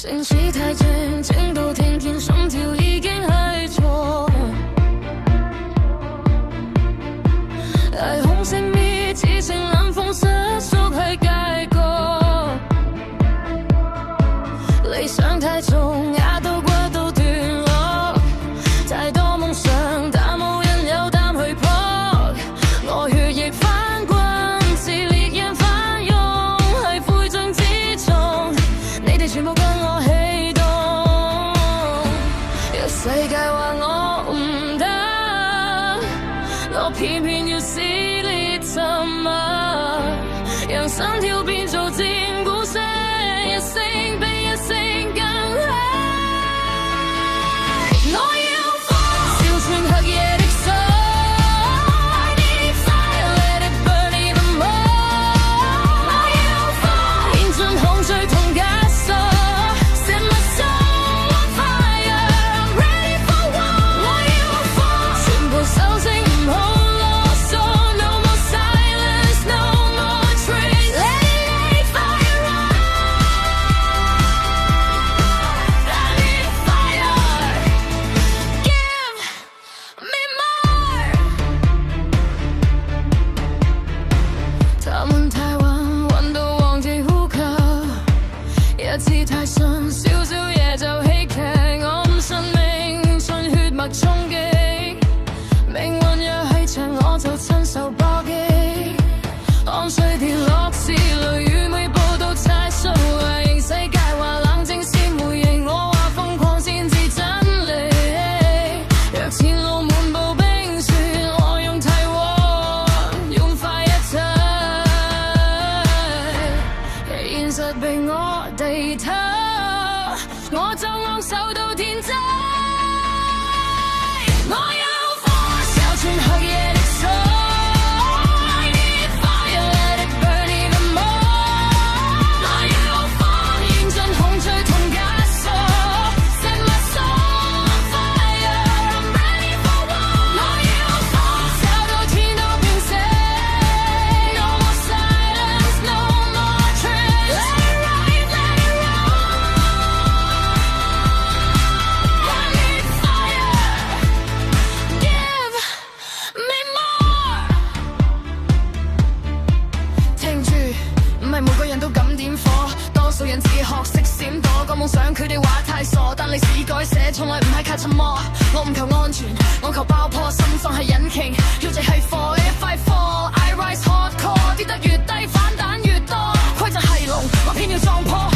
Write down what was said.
城市太靜，靜到聽見心跳已經係錯。霓虹熄滅，此情冷風失速喺街角。理想太重，壓到骨都斷落。太多夢想，但冇人有膽去撲。我血液翻滾，似烈焰翻湧，喺灰燼之中，你哋全部跟我起動。若世界話我唔得，我偏偏要撕裂沉默，讓心跳變做戰鼓聲，一聲比一聲更響。我要火，燒穿黑夜的鎖。I need fire, let it burn even more。我要火，燃盡恐懼同枷鎖。Set my soul on fire, I'm ready for war。我要火，全部收聲唔好囉嗦。No more silence, no more tricks。Let it fire on。I need fire, give me more。他們太晚，玩到忘記呼吸，一次太順，少少嘢就戲劇。我唔信命，信血脈衝擊，命運若係場，我就親手搏擊。汗水跌落是淚雨，每步都猜數。形世界話冷靜先回應，我話瘋狂先至真理。若前路滿布冰雪，我用體溫融化一切。現實被我地偷，我就昂首到天際。我要火，燒穿黑夜的鎖。I need fire, let it burn even more。我要火，燃盡恐懼同枷鎖。Set my soul on fire, I'm ready for war。我要火，燒到天都變色。No more silence, no more tricks。Let it ride, let it roll。I need fire, give me more。聽住，唔係每個人都敢點火，多數人只學識閃躲。個夢想佢哋話太傻，但歷史改寫從來唔係卡什麼。我唔求安全，我求爆破，心臟係引擎，標誌係火。If I fall, I rise hardcore，跌得越低反彈越多，規則係龍，我偏要撞破。